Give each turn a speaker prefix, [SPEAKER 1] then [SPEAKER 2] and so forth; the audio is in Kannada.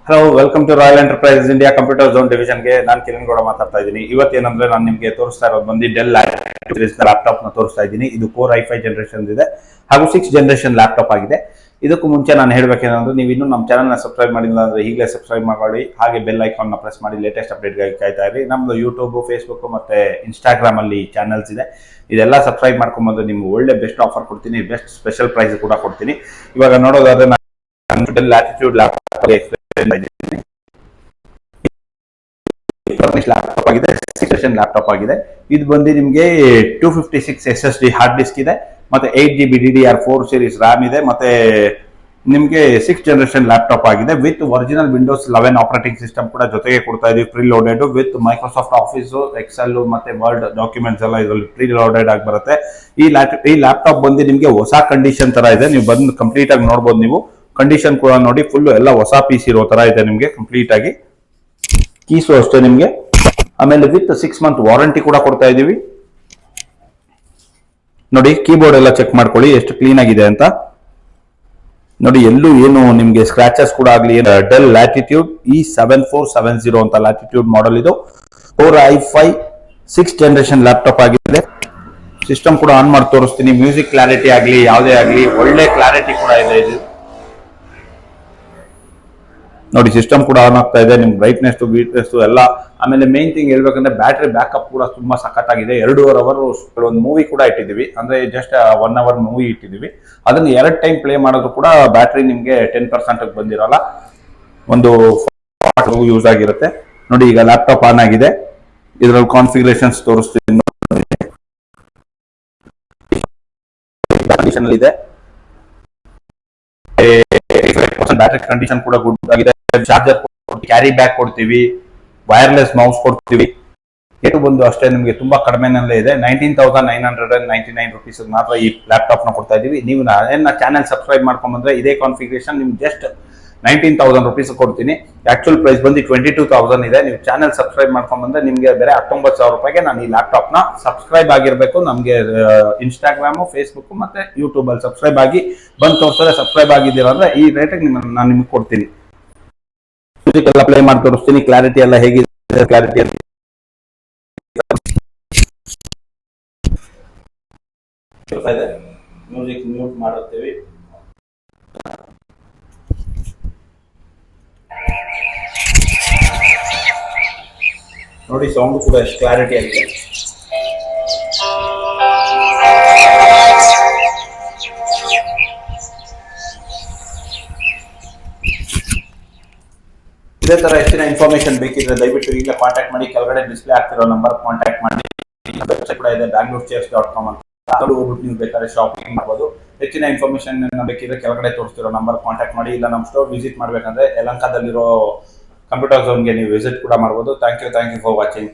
[SPEAKER 1] Hello, welcome to royal enterprises India computer zone ಡಿವಿಷನ್ಗೆ. ನಾನು ಕಿರಣ್ ಗೌಡ ಮಾತಾಡ್ತಾ ಇದ್ದೀನಿ. ಇವತ್ತೇನಂದ್ರೆ ನಾನು ನಿಮಗೆ ತೋರಿಸ್ತಾ ಇರೋದು ಬಂದು ಡೆಲ್ ಲ್ಯಾಪ್ಟಾಪ್ ನ ತೋರಿಸ್ತಾ ಇದ್ದೀನಿ. ಇದು ಕೋರ್ i5 ಜನರೇಷನ್ ಇದೆ ಹಾಗೂ 6 ಜನರೇಷನ್ ಲ್ಯಾಪ್ಟಾಪ್ ಆಗಿದೆ. ಇದಕ್ಕೂ ಮುಂಚೆ ನಾನು ಹೇಳಬೇಕೇನಂದ್ರೆ, ನೀವು ಇನ್ನೂ ನಮ್ಮ ಚಾನಲ್ನ ಸಬ್ಸ್ಕ್ರೈಬ್ ಮಾಡಿಲ್ಲ ಅಂದ್ರೆ ಈಗಲೇ ಸಬ್ಸ್ಕ್ರೈಬ್ ಮಾಡಿ, ಹಾಗೆ ಬೆಲ್ ಐಕಾನ್ನ ಪ್ರೆಸ್ ಮಾಡಿ ಲೇಟೆಸ್ಟ್ ಅಪ್ಡೇಟ್ಗಾಗಿ ಕಾಯ್ತಾ ಇರಿ. ನಮ್ದು ಯೂಟ್ಯೂಬ್, ಫೇಸ್ಬುಕ್ ಮತ್ತೆ ಇನ್ಸ್ಟಾಗ್ರಾಮ್ ಅಲ್ಲಿ ಚಾನಲ್ಸ್ ಇದೆ. ಇದೆಲ್ಲ ಸಬ್ಸ್ಕ್ರೈಬ್ ಮಾಡ್ಕೊಂಡ್ಬಂದು ನಿಮ್ಗೆ ಒಳ್ಳೆ ಬೆಸ್ಟ್ ಆಫರ್ ಕೊಡ್ತೀನಿ, ಬೆಸ್ಟ್ ಸ್ಪೆಷಲ್ ಪ್ರೈಸ್ ಕೂಡ ಕೊಡ್ತೀನಿ. ಇವಾಗ ನೋಡೋದಾದ್ರೆ ನಾನು ಡೆಲ್ ಲ್ಯಾಟಿಟ್ಯೂಡ್ ಲ್ಯಾಪ್ಟಾಪ್ ಲ್ಯಾಪ್ಟಾಪ್ ಆಗಿದೆ, ಲ್ಯಾಪ್ಟಾಪ್ ಆಗಿದೆ. ಇದು ಬಂದು ನಿಮಗೆ 256 SSD ಹಾರ್ಡ್ ಡಿಸ್ಕ್ ಇದೆ, ಮತ್ತೆ 8GB DDR4 ಸೀರೀಸ್ ರ್ಯಾಮ್ ಇದೆ, ಮತ್ತೆ ನಿಮಗೆ 6 ಜನರೇಷನ್ ಲ್ಯಾಪ್ಟಾಪ್ ಆಗಿದೆ. With original Windows 11 operating system ಕೂಡ ಜೊತೆಗೆ ಕೊಡ್ತಾ ಇದೀವಿ, pre loaded with Microsoft Office, Excel ಮತ್ತೆ ವರ್ಡ್ ಡಾಕ್ಯುಮೆಂಟ್ಸ್ ಎಲ್ಲ ಇದರಲ್ಲಿ ಪ್ರೀ ಲೋಡೆಡ್ ಆಗಿ ಬರುತ್ತೆ. ಈ ಲ್ಯಾಪ್ಟಾಪ್ ಬಂದು ನಿಮಗೆ ಹೊಸ ಕಂಡೀಷನ್ ತರ ಇದೆ. ನೀವು ಬಂದು ಕಂಪ್ಲೀಟ್ ಆಗಿ ನೋಡಬಹುದು. ನೀವು ಕಂಡೀಷನ್ ಕೂಡ ನೋಡಿ, ಫುಲ್ ಎಲ್ಲ ಹೊಸ ಪೀಸ್ ಇರೋ ತರ ಇದೆ ನಿಮಗೆ ಕಂಪ್ಲೀಟ್ ಆಗಿ. ಕೀಸು ಅಷ್ಟೇ ನಿಮಗೆ. ಆಮೇಲೆ ವಿತ್ 6 ಮಂತ್ ವಾರಂಟಿ ಕೂಡ ಕೊಡ್ತಾ ಇದೀವಿ. ನೋಡಿ, ಕೀಬೋರ್ಡ್ ಎಲ್ಲ ಚೆಕ್ ಮಾಡ್ಕೊಳ್ಳಿ ಎಷ್ಟು ಕ್ಲೀನ್ ಆಗಿದೆ ಅಂತ ನೋಡಿ. ಎಲ್ಲೂ ಏನು ನಿಮ್ಗೆ ಸ್ಕ್ರಾಚಸ್ ಕೂಡ ಆಗ್ಲಿ. ಡೆಲ್ ಲ್ಯಾಟಿಟ್ಯೂಡ್ E7470 ಅಂತ ಲ್ಯಾಟಿಟ್ಯೂಡ್ ಮಾಡೆಲ್ ಇದು. ಕೋರ್ i5 6 ಜನರೇಷನ್ ಲ್ಯಾಪ್ಟಾಪ್ ಆಗಿದೆ. ಸಿಸ್ಟಮ್ ಕೂಡ ಆನ್ ಮಾಡಿ ತೋರಿಸ್ತೀನಿ. ಮ್ಯೂಸಿಕ್ ಕ್ಲಾರಿಟಿ ಆಗ್ಲಿ, ಯಾವುದೇ ಆಗ್ಲಿ, ಒಳ್ಳೆ ಕ್ಲಾರಿಟಿ ಕೂಡ ಇದೆ ಇದು. ನೋಡಿ, ಸಿಸ್ಟಮ್ ಕೂಡ ಆನ್ ಆಗ್ತಾ ಇದೆ. ನಿಮ್ ಬ್ರೈಟ್ನೆಸ್ ಎಲ್ಲ. ಆಮೇಲೆ ಮೇನ್ ಥಿಂಗ್ ಹೇಳ್ಬೇಕಂದ್ರೆ ಬ್ಯಾಟ್ರಿ ಬ್ಯಾಕಪ್ ಕೂಡ ತುಂಬಾ ಸಖತ್ತಾಗಿದೆ. 2.5 ಅವರ್ ಒಂದು ಮೂವಿ ಕೂಡ ಇಟ್ಟಿದ್ದೀವಿ, ಅಂದ್ರೆ ಜಸ್ಟ್ 1 ಅವರ್ ಮೂವಿ ಇಟ್ಟಿದ್ದೀವಿ. ಅದನ್ನ 2 ಟೈಮ್ ಪ್ಲೇ ಮಾಡೋದು ಕೂಡ ಬ್ಯಾಟ್ರಿ ನಿಮ್ಗೆ 10% ಬಂದಿರಲ್ಲ, ಒಂದು ಯೂಸ್ ಆಗಿರುತ್ತೆ. ನೋಡಿ, ಈಗ ಲ್ಯಾಪ್ಟಾಪ್ ಆನ್ ಆಗಿದೆ. ಇದರಲ್ಲಿ ಕಾನ್ಫಿಗರೇಷನ್ಸ್ ತೋರಿಸ್ತೀನಿ ಇದೆ. ಬ್ಯಾಟ್ರಿ ಕಂಡೀಷನ್ ಕೂಡ ಗುಡ್ ಆಗಿದೆ. ಚಾರ್ಜರ್ ಕ್ಯಾರಿ ಬ್ಯಾಗ್ ಕೊಡ್ತೀವಿ, ವೈರ್ಲೆಸ್ ಮೌಸ್ ಕೊಡ್ತೀವಿ. ಏನು ಬಂದು ಅಷ್ಟೇ ನಿಮಗೆ ತುಂಬಾ ಕಡಿಮೆನಲ್ಲೇ ಇದೆ. 19,999 rupees ಮಾತ್ರ ಈ ಲ್ಯಾಪ್ಟಾಪ್ ನ ಕೊಡ್ತಾ ಇದೀವಿ. ನೀವು ಚಾನಲ್ ಸಬ್ಸ್ಕ್ರೈಬ್ ಮಾಡ್ಕೊಂಡ್ ಬಂದ್ರೆ ಇದೇ ಕಾನ್ಫಿಗರೇಷನ್ ನಿಮ್ಗೆ ಜಸ್ಟ್ 19,000 rupees ಕೊಡ್ತೀನಿ. ಆಕ್ಚುಲ್ ಪ್ರೈಸ್ ಬಂದು 22,000 ಇದೆ. ನೀವು ಚಾನಲ್ ಸಬ್ಸ್ಕ್ರೈಬ್ ಮಾಡ್ಕೊಂಡ್ ಬಂದ್ರೆ ನಿಮ್ಗೆ ಬೇರೆ 19,000 ರೂಪಾಯಿಗೆ ನಾನು ಈ ಲ್ಯಾಪ್ಟಾಪ್ ನ ಸಬ್ಸ್ಕ್ರೈಬ್ ಆಗಿರ್ಬೇಕು. ನಮ್ಗೆ ಇನ್ಸ್ಟಾಗ್ರಾಮ್, ಫೇಸ್ಬುಕ್ ಮತ್ತೆ ಯೂಟ್ಯೂಬ್ ಅಲ್ಲಿ ಸಬ್ಸ್ಕ್ರೈಬ್ ಆಗಿ ಬಂದು ತೋರಿಸಿದ್ರೆ, ಸಬ್ಸ್ಕ್ರೈಬ್ ಆಗಿದ್ದೀರಾ ಅಂದ್ರೆ ಈ ರೇಟಿಗೆ ನಾನು ನಿಮ್ಗೆ ಕೊಡ್ತೀನಿ. ಮ್ಯೂಸಿಕ್ ಎಲ್ಲ ಪ್ಲೇ ಮಾಡಿ ತೋರಿಸ್ತೀನಿ. ಕ್ಲಾರಿಟಿ ಎಲ್ಲ ಹೇಗಿದೆ, ಕ್ಲಾರಿಟಿ ಅಲ್ಲಿ ಮ್ಯೂಸಿಕ್ ಮ್ಯೂಟ್ ಮಾಡುತ್ತೀವಿ. ನೋಡಿ, ಸೌಂಡ್ ಕೂಡ ಎಷ್ಟು ಕ್ಲಾರಿಟಿ ಆಗಿದೆ. ಇದೇ ತರ ಹೆಚ್ಚಿನ ಇನ್ಫಾರ್ಮೇಶನ್ ಬೇಕಿದ್ರೆ ದಯವಿಟ್ಟು ಈಗಲೇ ಕಾಂಟ್ಯಾಕ್ಟ್ ಮಾಡಿ. ಕೆಳಗಡೆ ಡಿಸ್ಪ್ಲೇ ಆಗ್ತಿರೋ ನಂಬರ್ ಕಾಂಟ್ಯಾಕ್ಟ್ ಮಾಡಿ. ವೆಬ್ಸೈಟ್ ಕೂಡ ಇದೆ, bangalorechairs.com ಅಂತ. ಅದು ಹೋಗ್ಬಿಟ್ಟು ನೀವು ಬೇಕಾದ್ರೆ ಶಾಪಿಂಗ್ ಮಾಡ್ಬೋದು. ಹೆಚ್ಚಿನ ಇನ್ಫಾರ್ಮೇಶನ್ ಬೇಕಿದ್ರೆ ಕೆಳಗಡೆ ತೋರಿಸ್ತಿರೋ ನಂಬರ್ ಕಾಂಟ್ಯಾಕ್ಟ್ ಮಾಡಿ. ಇಲ್ಲ ನಮ್ಮ ಸ್ಟೋರ್ ವಿಸಿಟ್ ಮಾಡ್ಬೇಕಂದ್ರೆ ಯಲಹಂಕದಲ್ಲಿರೋ ಕಂಪ್ಯೂಟರ್ ಝೋನ್ಗೆ ನೀವು ವಿಸಿಟ್ ಕೂಡ ಮಾಡ್ಬೋದು. Thank you for watching.